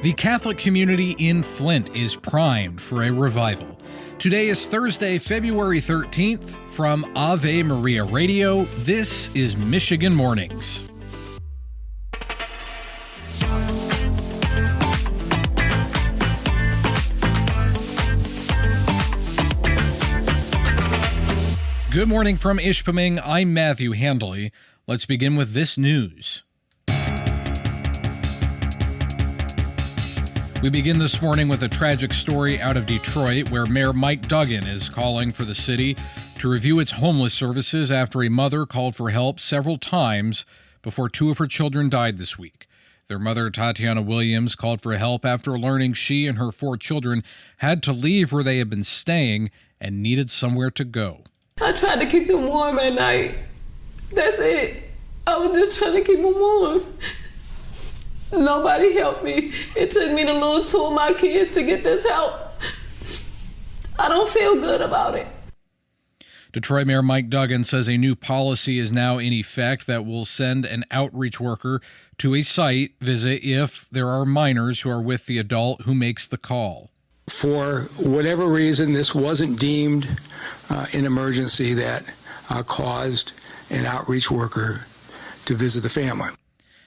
The Catholic community in Flint is primed for a revival. Today is Thursday, February 13th. From Ave Maria Radio, this is Michigan Mornings. Good morning from Ishpeming. I'm Matthew Handley. Let's begin with this news. We begin this morning with a tragic story out of Detroit where Mayor Mike Duggan is calling for the city to review its homeless services after a mother called for help several times before two of her children died this week. Their mother, Tatiana Williams, called for help after learning she and her four children had to leave where they had been staying and needed somewhere to go. I tried to keep them warm at night. That's it. I was just trying to keep them warm. Nobody helped me. It took me to lose two of my kids to get this help. I don't feel good about it. Detroit Mayor Mike Duggan says a new policy is now in effect that will send an outreach worker to a site visit if there are minors who are with the adult who makes the call. For whatever reason, this wasn't deemed an emergency that caused an outreach worker to visit the family.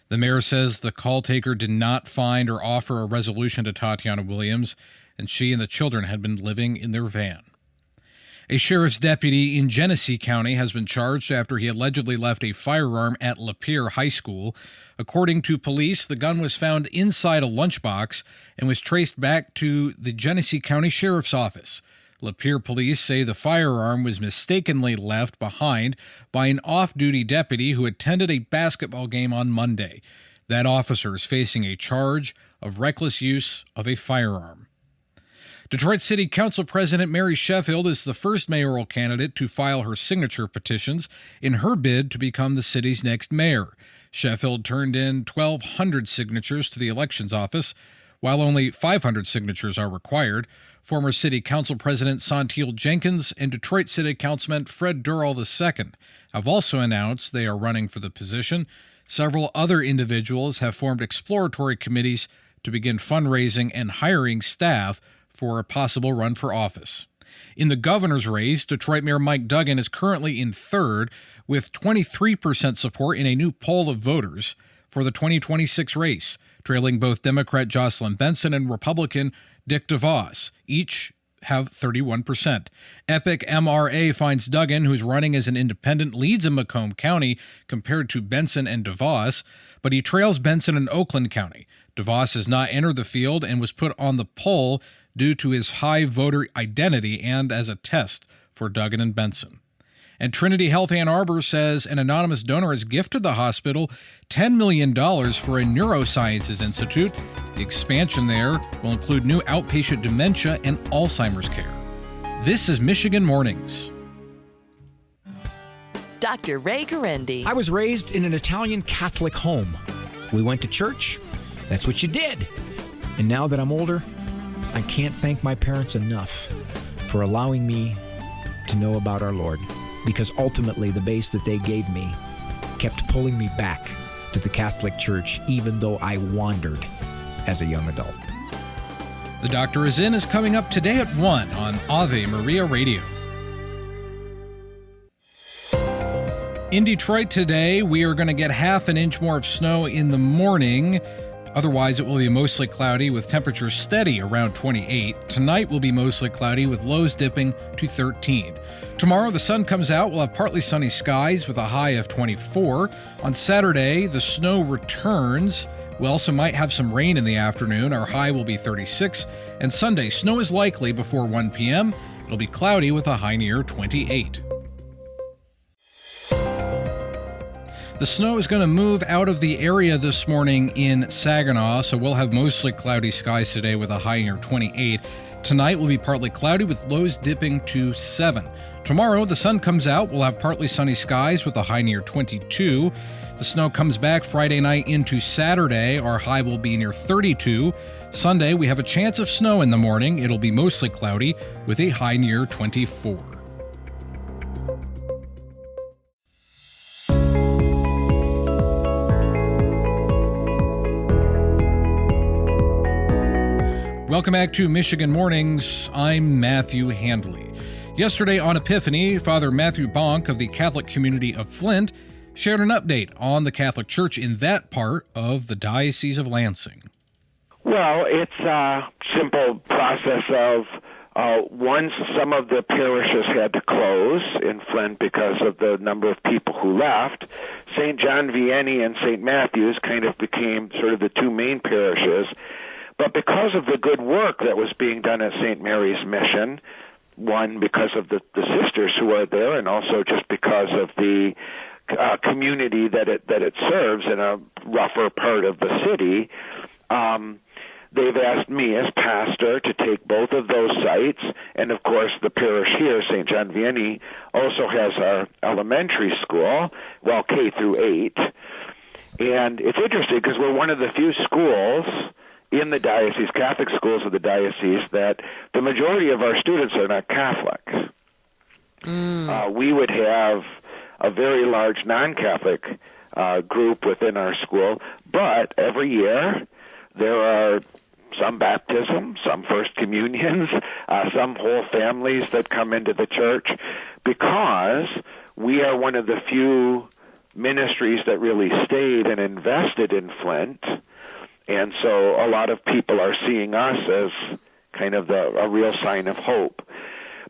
The mayor says the call taker did not find or offer a resolution to Tatiana Williams, and she and the children had been living in their van. A sheriff's deputy in Genessee County has been charged after he allegedly left a firearm at Lapeer High School. According to police, the gun was found inside a lunchbox and was traced back to the Genessee County Sheriff's office. Lapeer police say the firearm was mistakenly left behind by an off-duty deputy who attended a basketball game on Monday. That officer is facing a charge of reckless use of a firearm. Detroit City Council President Mary Sheffield is the first mayoral candidate to file her signature petitions in her bid to become the city's next mayor. Sheffield turned in 1,200 signatures to the elections office, while only 500 signatures are required. Former City Council President Santil Jenkins and Detroit City Councilman Fred Durrell II have also announced they are running for the position. Several other individuals have formed exploratory committees to begin fundraising and hiring staff for a possible run for office. In the governor's race, Detroit Mayor Mike Duggan is currently in third with 23% support in a new poll of voters for the 2026 race, trailing both Democrat Jocelyn Benson and Republican Dick DeVos. Each have 31%. Epic MRA finds Duggan, who's running as an independent, leads in Macomb County compared to Benson and DeVos, but he trails Benson in Oakland County. DeVos has not entered the field and was put on the poll due to his high voter identity and as a test for Duggan and Benson. And Trinity Health Ann Arbor says an anonymous donor has gifted the hospital $10 million for a neurosciences institute. The expansion there will include new outpatient dementia and Alzheimer's care. This is Michigan Mornings. Dr. Ray Garendi. I was raised in an Italian Catholic home. We went to church. That's what you did. And now that I'm older, I can't thank my parents enough for allowing me to know about our Lord, because ultimately the base that they gave me kept pulling me back to the Catholic Church, even though I wandered as a young adult. The Doctor is In is coming up today at 1 on Ave Maria Radio. In Detroit today, we are going to get half an inch more of snow in the morning. Otherwise, it will be mostly cloudy with temperatures steady around 28. Tonight will be mostly cloudy with lows dipping to 13. Tomorrow, the sun comes out. We'll have partly sunny skies with a high of 24. On Saturday, the snow returns. We also might have some rain in the afternoon. Our high will be 36. And Sunday, snow is likely before 1 p.m. It'll be cloudy with a high near 28. The snow is going to move out of the area this morning in Saginaw, so we'll have mostly cloudy skies today with a high near 28. Tonight will be partly cloudy with lows dipping to 7. Tomorrow, the sun comes out. We'll have partly sunny skies with a high near 22. The snow comes back Friday night into Saturday. Our high will be near 32. Sunday, we have a chance of snow in the morning. It'll be mostly cloudy with a high near 24. Welcome back to Michigan Mornings. I'm Matthew Handley. Yesterday on Epiphany, Father Matthew Bonk of the Catholic community of Flint shared an update on the Catholic Church in that part of the Diocese of Lansing. Well, it's a simple process of once some of the parishes had to close in Flint because of the number of people who left, St. John Vianney and St. Matthew's kind of became sort of the two main parishes. But because of the good work that was being done at St. Mary's Mission, one, because of the sisters who are there, and also just because of the community that it serves in a rougher part of the city, they've asked me as pastor to take both of those sites, and of course the parish here, St. John Vianney, also has our elementary school, well, K through 8. And it's interesting because we're one of the few schools in the diocese, Catholic schools of the diocese, that the majority of our students are not Catholic. We would have a very large non-Catholic group within our school, but every year there are some baptisms, some first communions, some whole families that come into the church, because we are one of the few ministries that really stayed and invested in Flint. And so a lot of people are seeing us as kind of a real sign of hope.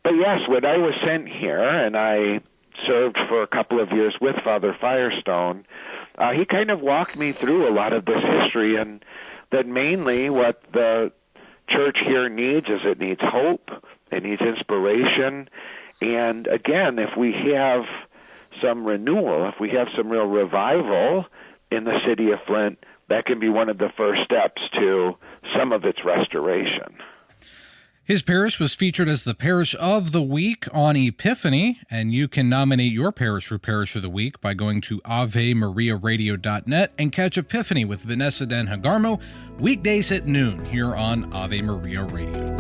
But yes, when I was sent here, and I served for a couple of years with Father Firestone, he kind of walked me through a lot of this history, and that mainly what the church here needs is it needs hope, it needs inspiration, and again, if we have some renewal, if we have some real revival in the city of Flint, that can be one of the first steps to some of its restoration. His parish was featured as the Parish of the Week on Epiphany, and you can nominate your parish for Parish of the Week by going to AveMariaRadio.net and catch Epiphany with Vanessa Den Hagarmo weekdays at noon here on Ave Maria Radio.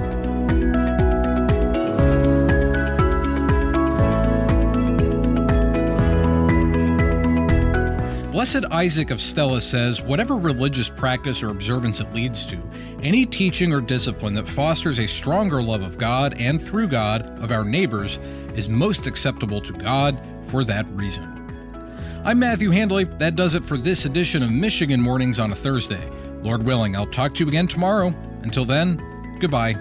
Blessed Isaac of Stella says, whatever religious practice or observance it leads to, any teaching or discipline that fosters a stronger love of God and through God of our neighbors is most acceptable to God for that reason. I'm Matthew Handley. That does it for this edition of Michigan Mornings on a Thursday. Lord willing, I'll talk to you again tomorrow. Until then, goodbye.